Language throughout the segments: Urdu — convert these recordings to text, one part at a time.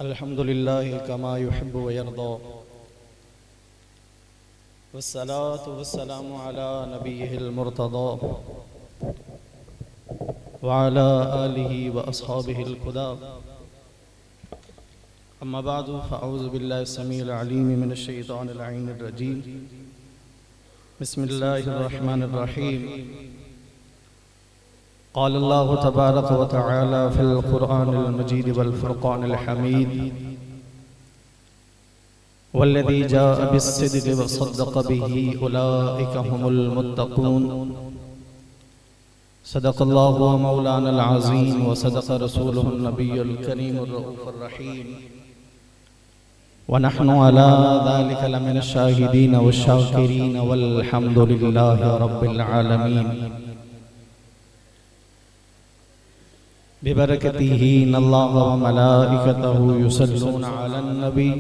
الحمد لله كما يحب ويرضى والصلاة والسلام على نبيه المرتضى وعلى آله وأصحابه الهدى أما بعد فأعوذ بالله السميع العليم من الشيطان اللعين الرجيم بسم الله الرحمن الرحيم قال الله تبارك وتعالى في القرآن المجيد والفرقان الحميد والذي جاء بالصدق وصدق به أولئك هم المتقون صدق الله ومولانا العظيم وصدق رسوله النبي الكريم الرؤوف الرحيم ونحن على ذلك لمن الشاهدين والشاكرين والحمد لله رب العالمين ببركته إن الله وملائكته يصلون على النبي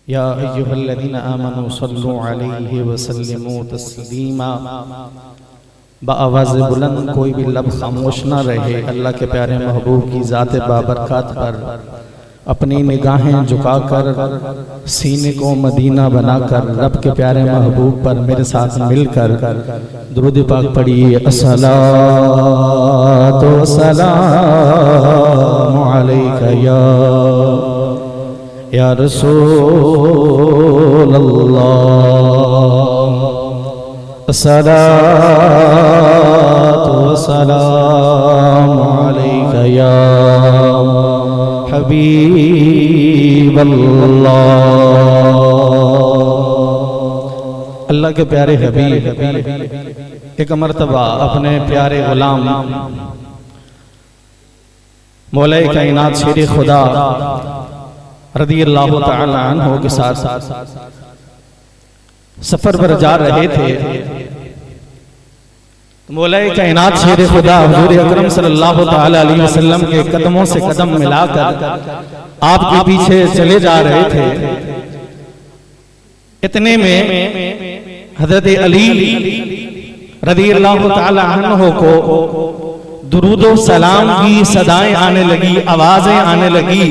يا أيها الذين آمنوا صلوا عليه وسلموا تسلیما بآواز بلند کوئی بھی لب خاموش نہ رہے۔ اللہ کے پیارے محبوب کی ذات بابرکات پر اپنی نگاہیں جھکا کر سینے کو مدینہ بنا کر رب کے پیارے محبوب پر میرے ساتھ مل کر درود پاک پڑھیے۔ الصلاۃ والسلام علیک یا رسول اللہ، الصلاۃ والسلام علیک یا حبیب اللہ۔ اللہ کے پیارے حبیب ایک مرتبہ اپنے پیارے غلام مولا کائنات شیر خدا رضی اللہ تعالی عنہ کے ساتھ سفر پر جا رہے تھے۔ مولا کائنات شیر خدا حضور اکرم صلی اللہ تعالی علیہ وسلم کے قدموں سے قدم ملا کر آپ کے پیچھے چلے جا رہے تھے۔ اتنے میں حضرت علی رضی اللہ تعالی عنہ کو درود و سلام کی صدائیں آنے لگی، آوازیں آنے لگی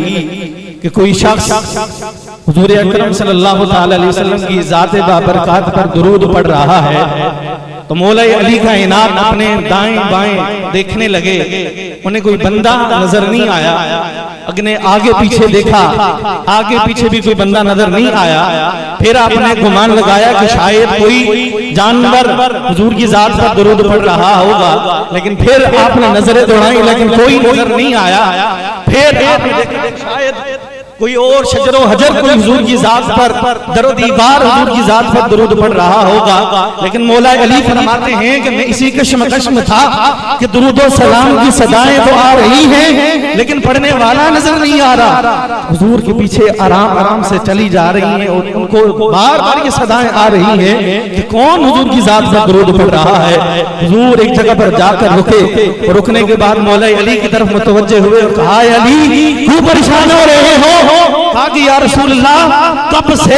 کہ کوئی شخص حضور اکرم صلی اللہ تعالی علیہ وسلم کی ذات بابرکات پر درود پڑھ رہا ہے۔ تو مولا علی کائنات اپنے دائیں بائیں دیکھنے لگے، انہیں کوئی بندہ نظر نہیں آیا۔ اگنے آگے پیچھے دیکھا، آگے پیچھے بھی کوئی بندہ نظر نہیں آیا۔ پھر آپ نے گمان لگایا کہ شاید کوئی جانور حضور کی ذات پر درود پڑھ رہا ہوگا، لیکن پھر آپ نے نظریں دوڑائیں لیکن کوئی نظر نہیں آیا۔ پھر آپ نے دیکھا شاید کوئی اور شجر و حجر کوئی حضور کی ذات پر در و دیوار حضور کی ذات پر درود پڑھ رہا ہوگا، لیکن مولا علی فرماتے ہیں کہ میں اسی کشمکش میں تھا کہ درود و سلام کی صدائیں تو آ رہی ہیں لیکن پڑھنے والا نظر نہیں آ رہا۔ حضور کے پیچھے آرام آرام سے چلی جا رہی ہیں اور ان کو بار بار یہ صدائیں آ رہی ہیں کہ کون حضور کی ذات پر درود پڑھ رہا ہے۔ حضور ایک جگہ پر جا کر رکے، رکنے کے بعد مولا علی کی طرف متوجہ ہوئے اور کہا اے علی کیوں پریشان ہو رہے ہو؟ کہا کہ یا رسول اللہ کب سے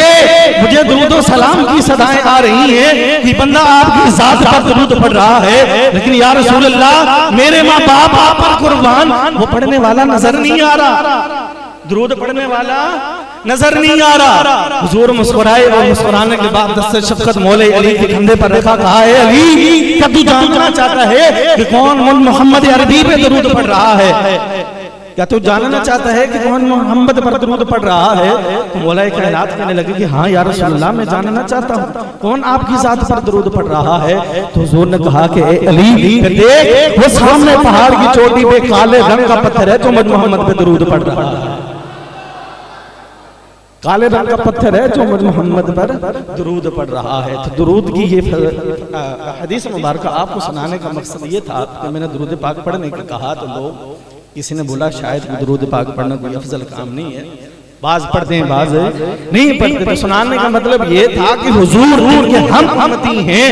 مجھے درود و سلام کی صدائیں آ رہی ہیں کہ بندہ آپ کی ذات پر درود پڑھ رہا ہے، لیکن یا رسول اللہ میرے ماں باپ آپ پر قربان، وہ پڑھنے والا نظر نہیں آ رہا، درود پڑھنے والا نظر نہیں آ رہا۔ حضور مسکرائے اور مسکرانے کے بعد دست شفقت مولا علی کے کندھے پر رکھا، کہا اے علی کیا تو جاننا چاہتا ہے کہ کون محمد عربی پہ درود پڑھ رہا ہے؟ کیا تو جاننا چاہتا ہے کہ کون محمد پر درود پڑھ رہا ہے؟ تو مولا کائنات کہنے لگے کہ ہاں یا رسول اللہ میں جاننا چاہتا ہوں کون آپ کی ذات پر درود پڑھ رہا ہے۔ تو حضور نے کہا کہ اے علی دیکھ وہ سامنے پہاڑ کی چوٹی پہ کالے رنگ کا پتھر ہے جو محمد پہ درود پڑھ رہا ہے، کالے رنگ کا پتھر ہے جو محمد پر درود پڑھ رہا ہے۔ تو درود کی یہ حدیث مبارکہ آپ کو سنانے کا مقصد یہ تھا کہ میں نے درود پاک پڑھنے کا کہا تو لوگ کسی نے بولا شاید درود پاک پڑھنا کوئی افضل کام نہیں ہے، بعض پڑھتے ہیں بعض نہیں پڑھتے۔ تو سنانے کا مطلب یہ تھا کہ حضور جن کے ہم امتی ہیں،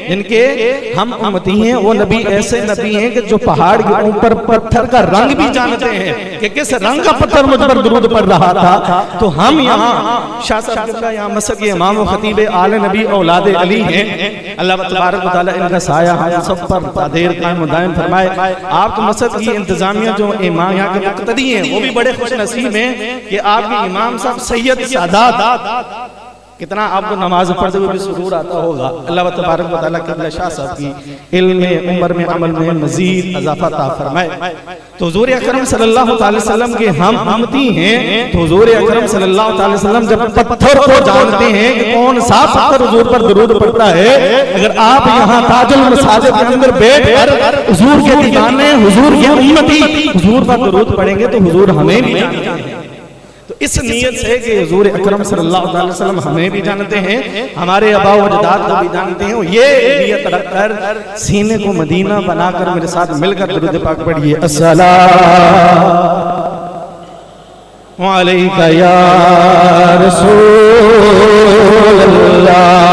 جن کے ہم امتی ہیں، وہ نبی ایسے نبی ہیں کہ جو پہاڑ کے اوپر پتھر کا رنگ بھی جانتے ہیں کہ کس رنگ کا پتھر مجھ پر درود پڑھ رہا تھا. تو ہم یہاں شاہ صاحب قبلہ یہاں مسجد کے امام و خطیب آل نبی اولاد علی ہیں. اللہ تبارک و تعالیٰ ان کا سایہ ہم سب پر دیر قائم و دائم فرمائے. آپ تو مسجد کی انتظامیہ جو امام یہاں کے مقتدی ہیں وہ بھی بڑے خوش نصیب ہیں کہ آپ کے امام صاحب سید سادات کتنا آپ کو نماز پڑھتے ہوئے بھی سرور آتا ہوگا. اللہ تبارک و تعالیٰ قبلہ شاہ صاحب کی علم میں عمر میں عمل میں مزید اضافہ عطا فرمائے. تو حضور اکرم صلی اللہ علیہ وسلم کے ہم امتی ہیں. تو حضور اکرم صلی اللہ علیہ وسلم جب پتھر کو جانتے ہیں کہ کون سا پتھر حضور پر درود پڑھتا ہے, اگر آپ یہاں تاج المساجد کے اندر بیٹھ کر حضور کے دیوانے حضور کے امتی حضور پر درود پڑھیں گے تو حضور ہمیں بھی جانتے ہیں. تو اس نیت سے کہ حضور اکرم صلی اللہ علیہ وسلم ہمیں بھی جانتے ہیں, ہمارے آباء و اجداد کو بھی جانتے ہیں, یہ نیت رکھ کر سینے کو مدینہ بنا کر میرے ساتھ مل کر درود پاک پڑھیے. السلام علیکہ یا رسول اللہ,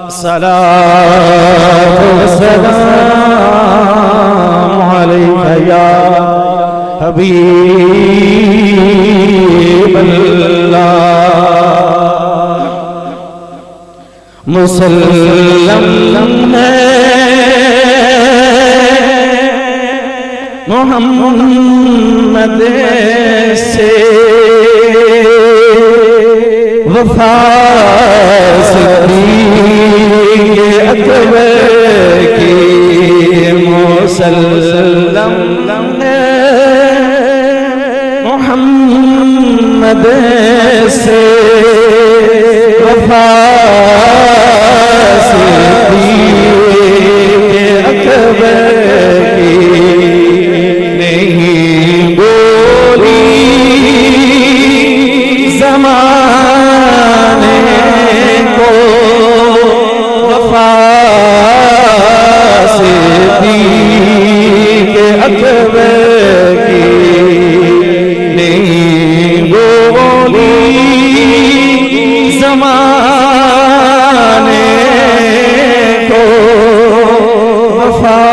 السلام علیکہ یا حبیب اللہ. مسلم ہے محمد سے وفا صدیق اکبر کی, مسلم ہے محمد سے وفا صدیق اکبر کی, نہیں بولی زمانے کو وفا صدیق اکبر کی, نہیں بولی زمانے کو وفا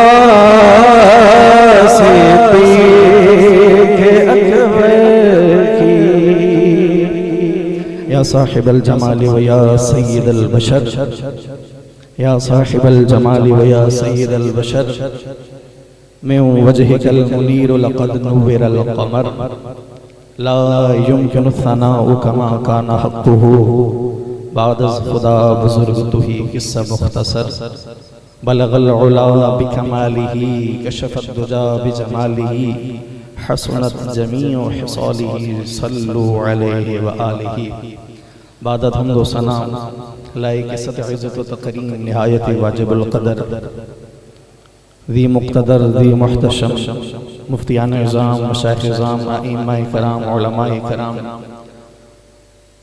صدیق اکبر کی. یا صاحب الجمال و یا سید البشر, یا صاحب الجمال و یا سید البشر, میں وجہک المنیر لقد نور القمر, لا يمكن الثناء كما كان حقه, بعد از خدا بزرگ تو ہی قصہ مختصر, بلغ العلا بکمالہ کشف الدجا بجمالہ, حسنت جمیع حصالہ صلو علیہ وآلہ. بعد حمد و ثنا لائق ست عزت و تقریم نہایت واجب القدر, ذی مقتدر ذی محتشم, مفتیان اعظام مشایخ اعظام ائمہ کرام علماء کرام,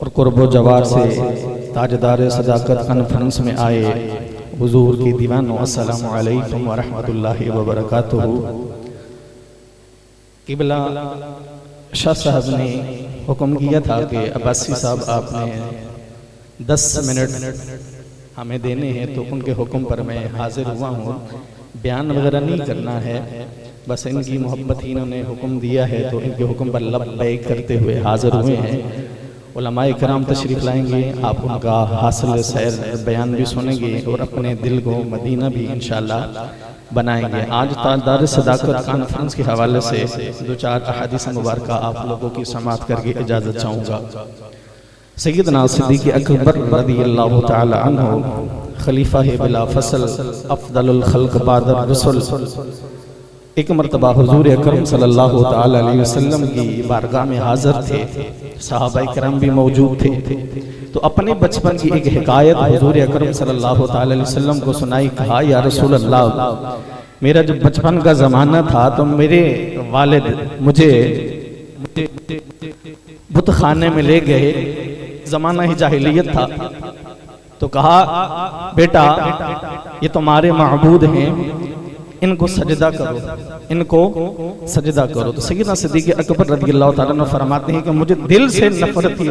اور قرب و جوار سے تاجدار صداقت کانفرنس میں آئے حضور کی دیوانوں, السلام علیکم ورحمت اللہ وبرکاتہ. قبلہ شاہ صاحب نے حکم کیا تھا کہ عباسی صاحب آپ نے 10 منٹ ہمیں دینے ہیں, تو ان کے حکم پر میں حاضر ہوا ہوں. بیان وغیرہ نہیں کرنا ہے, بس ان کی محبت ہی انہوں نے حکم دیا ہے تو ان کے حکم پر لبیک کرتے ہوئے حاضر ہوئے ہیں. علماء کرام تشریف لائیں گے, آپ ان کا حاصل سیر بیان بھی سنیں گے اور اپنے دل کو مدینہ بھی انشاءاللہ بنائیں گے. آج تاجدار صداقت کانفرنس کے حوالے سے 2-4 احادیث مبارکہ آپ لوگوں کی سماعت کر کے اجازت چاہوں گا. سیدنا صدیق اکبر رضی اللہ تعالی عنہ خلیفہ بلا فصل افضل الخلق بعد الرسل, ایک مرتبہ حضور اکرم صلی اللہ تعالی علیہ وسلم کی بارگاہ میں حاضر تھے, صحابہ کرام بھی موجود تھے. تو اپنے بچپن کی ایک حکایت حضور اکرم صلی اللہ تعالی علیہ وسلم کو سنائی. کہا یا رسول اللہ, میرا جب بچپن کا زمانہ تھا تو میرے والد مجھے بت خانے میں لے گئے, زمانہ ہی جاہلیت تھا. تو کہا بیٹا یہ تمہارے معبود ہیں, ان کو سجدہ کرو, ان کو سجدہ کرو. تو سیدنا صدیق اکبر رضی اللہ تعالیٰ عنہ فرماتے ہیں کہ مجھے دل سے نفرت تھی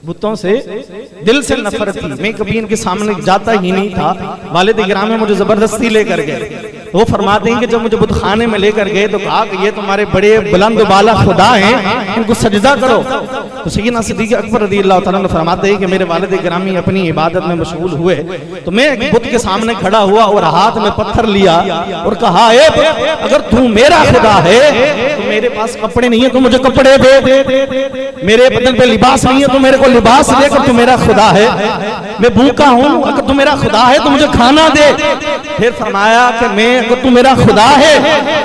بتوں سے دل سے نفرت تھی. میں کبھی ان کے سامنے جاتا ہی نہیں تھا. والد گرامی مجھے زبردستی لے کر گئے. وہ فرماتے ہیں کہ جب مجھے بدھ خانے میں لے کر گئے تو کہا کہ یہ تمہارے بڑے بلند و بالا خدا ہیں، ان کو سجدہ کرو۔ تو سیدنا صدیق اکبر رضی اللہ تعالیٰ عنہ فرماتے ہیں کہ میرے والد گرامی اپنی عبادت میں مشغول ہوئے تو میں ایک بت کے سامنے کھڑا ہوا اور ہاتھ میں پتھر لیا اور کہا اے بت، اگر تو میرا خدا ہے تو میرے پاس کپڑے نہیں ہیں تو مجھے کپڑے دے، میرے بدن پہ لباس نہیں ہے تو میرے کو لباس دے، اگر تو میرا خدا ہے میں بھوکا ہوں، اگر تو میرا خدا ہے تو مجھے کھانا دے۔ پھر فرمایا کہ اگر تو میرا خدا ہے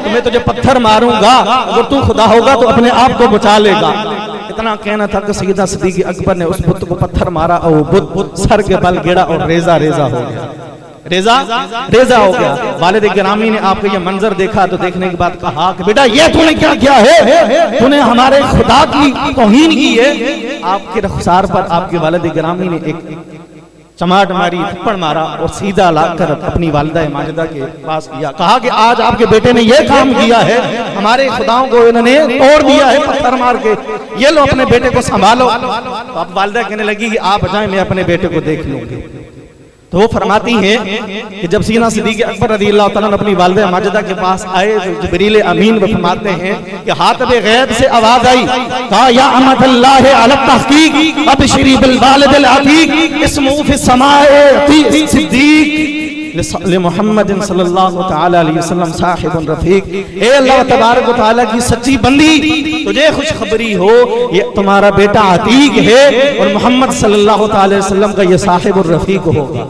تو میں تجھے پتھر ماروں گا، اگر تو خدا ہوگا تو اپنے آپ کو بچا لے گا۔ اتنا کہنا تھا کہ سیدنا صدیق اکبر نے اس بت کو پتھر مارا اور وہ بت سر کے بل گڑا اور ریزہ ریزہ ہو گیا، ریزہ ہو گیا۔ والد گرامی نے آپ کو یہ منظر دیکھا تو دیکھنے کے بعد کہا کہ بیٹا یہ تو نے کیا کیا ہے، تو نے ہمارے خدا کی توہین کی ہے۔ آپ کے رخسار پر آپ کے والد گرامی نے ایک چماٹ ماری، تھپڑ مارا اور سیدھا لا کر اپنی والدہ ماجدہ کے پاس کیا، کہا کہ آج آپ کے بیٹے نے یہ کام کیا ہے، ہمارے خداؤں کو انہوں نے توڑ دیا ہے پتھر مار کے، یہ لو اپنے بیٹے کو سنبھالو۔ تو اب والدہ کہنے لگی کہ آپ جائیں میں اپنے بیٹے کو دیکھ لوں گی۔ تو وہ فرماتی ہیں کہ جب سیدنا صدیق اکبر رضی اللہ تعالیٰ اپنی والدہ ماجدہ کے پاس آئے تو جبریل امین وہ فرماتے ہیں کہ حاتب غیب سے آواز آئی، کہا یا امت اللہ علی التحقیق ابشری بالوالد العتیق اسمہ فی السماء صدیق لمحمد صلی اللہ تعالی علیہ وسلم صاحب الرفیق۔ اے اللہ تبارک و تعالیٰ کی سچی بندی، تجھے خوشخبری ہو یہ تمہارا بیٹا عتیق ہے اور محمد صلی اللہ تعالی وسلم کا یہ صاحب الرفیق ہوگا۔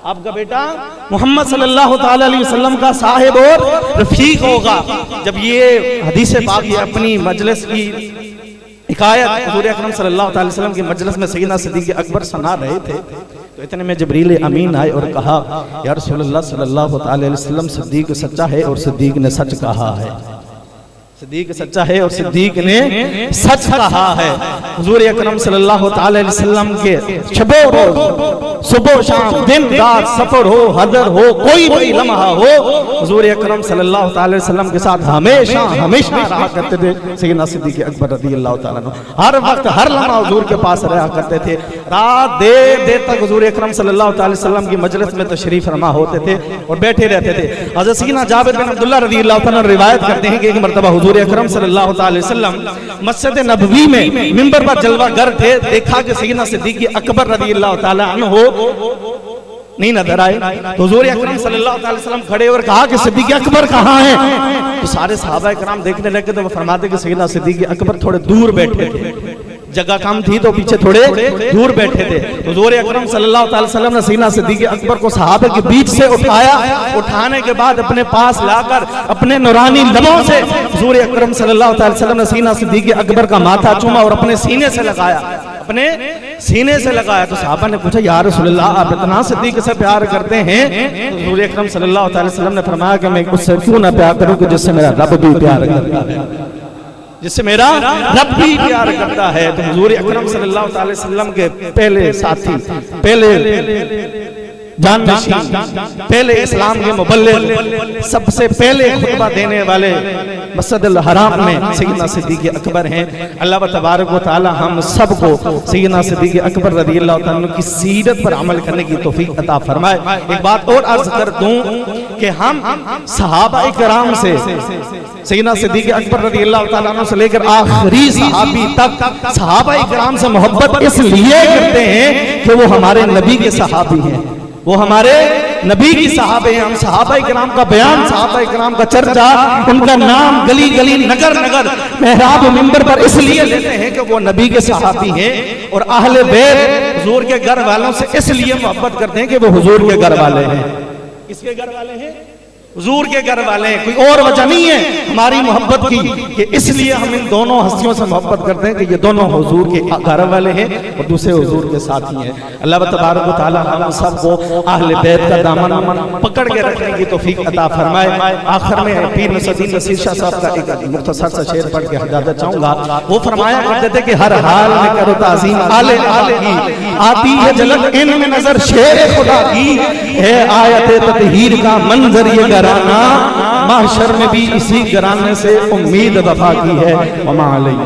آپ کا بیٹا محمد صلی اللہ تعالی علیہ وسلم کا صاحب اور رفیق ہوگا۔ جب یہ حدیث پاک یہ اپنی مجلس کی حکایت حضور اکرم صلی اللہ تعالی وسلم کی مجلس میں سیدنا صدیق اکبر سنا رہے تھے تو اتنے میں جبریل امین آئے اور کہا یا رسول اللہ صلی اللہ تعالی علیہ وسلم صدیق سچا ہے اور صدیق نے سچ کہا ہے، صدیق سچا ہے اور صدیق نے سچ کہا ہے۔ حضور اکرم صلی اللہ تعالی علیہ وسلم کے شب و روز، صبح و شام، دن رات، سفر ہو حضر ہو کوئی بھی لمحہ ہو، حضور اکرم صلی اللہ تعالی علیہ وسلم کے ساتھ ہمیشہ رہا کرتے تھے سیدنا صدیق اکبر رضی اللہ تعالیٰ عنہ۔ ہر وقت ہر لمحہ حضور کے پاس رہا کرتے تھے، رات دیر تک حضور اکرم صلی اللہ تعالی وسلم کی مجلس میں تشریف فرما ہوتے تھے اور بیٹھے رہتے تھے۔ حضرت سیدنا جابر بن عبداللہ رضی اللہ تعالیٰ عنہ روایت کرتے ہیں کہ ایک مرتبہ حضور اکرم صلی اللہ تعالی وسلم مسجد نبوی میں منبر پر جلوہ گر تھے، دیکھا کہ سیدنا صدیق اکبر رضی اللہ تعالی عنہ نہیں نظر آئے تو حضور اکرم صلی اللہ تعالی وسلم کھڑے اور کہا کہ صدیق اکبر کہاں ہیں؟ تو سارے صحابہ کرام دیکھنے لگے تو وہ فرماتے کہ سیدنا صدیق اکبر تھوڑے دور بیٹھے تھے، جگہ کم تھی تو پیچھے تھوڑے دور بیٹھے تھے۔ حضور اکرم صلی اللہ تعالی وسلم نے سیدنا صدیق اکبر کو صحابہ کے بیچ سے اٹھایا، اٹھانے کے بعد اپنے پاس لا کر اپنے نورانی لبوں سے حضور اکرم صلی اللہ تعالی وسلم نے سیدنا صدیق اکبر کا ماتھا چوما اور اپنے سینے سے لگایا، اپنے سینے سے لگایا۔ تو صحابہ نے پوچھا یا رسول اللہ آپ اتنا صدیق سے پیار کرتے ہیں؟ تو حضور اکرم صلی اللہ تعالی وسلم نے فرمایا کہ میں اس سے کیوں نہ پیار کروں کہ جس سے میرا رب بھی پیار کرتا ہے، جس سے میرا رب بھی پیار کرتا ہے۔ تو حضور اکرم صلی اللہ تعالی وسلم کے پہلے ساتھی، پہلے جانشین، پہلے اسلام کے مبلغ، سب سے پہلے خطبہ دینے والے مسجد الحرام میں سیدنا صدیق اکبر ہیں۔ اللہ تبارک و تعالی ہم سب کو سیدنا صدیق اکبر رضی اللہ تعالیٰ کی سیرت پر عمل کرنے کی توفیق عطا فرمائے۔ ایک بات اور عرض کر دوں کہ ہم صحابہ کرام سے سیدنا صدیق اکبر رضی اللہ تعالیٰ عنہ سے لے کر آخری صحابی تک صحابہ کرام سے محبت اس لیے کرتے ہیں کہ وہ ہمارے نبی کے صحابی ہیں، وہ ہمارے نبی کی صحابے ہیں۔ ہم صحابہ کرام کا بیان، صحابہ کرام کا چرچا، ان کا نام گلی گلی نگر نگر محراب و منبر پر اس لیے لیتے ہیں کہ وہ نبی کے صحابی ہیں، اور اہل بیت حضور کے گھر والوں سے اس لیے محبت کرتے ہیں کہ وہ حضور کے گھر والے ہیں۔ کس کے گھر والے ہیں؟ حضور کے گھر والے ہیں، کوئی اور وجہ نہیں ہے ہماری محبت کی کہ اس لیے ہم ان دونوں ہستیوں سے محبت کرتے ہیں کہ یہ دونوں حضور کے گھر والے ہیں اور دوسرے حضور کے ساتھی ہیں۔ اللہ تبارک و تعالی ہم سب کو اہل بیت کا دامن پکڑ کے رکھنے کی توفیق عطا فرمائے۔ آخر میں پیر نصیرالدین نصیر شاہ صاحب کا ایک مختصر سا شعر پڑھ کے اجازت چاہوں گا۔ وہ فرمایا کرتے تھے کہ ہر حال میں کرو تعظیم آل کی، آتی ہے جھلک ان میں نظر شیر خدا کی، ہے آیت تطہیر کا منظر یہ گھرانا، محشر میں بھی اسی گھرانے سے امید وفا کی ہے۔ وما علیہ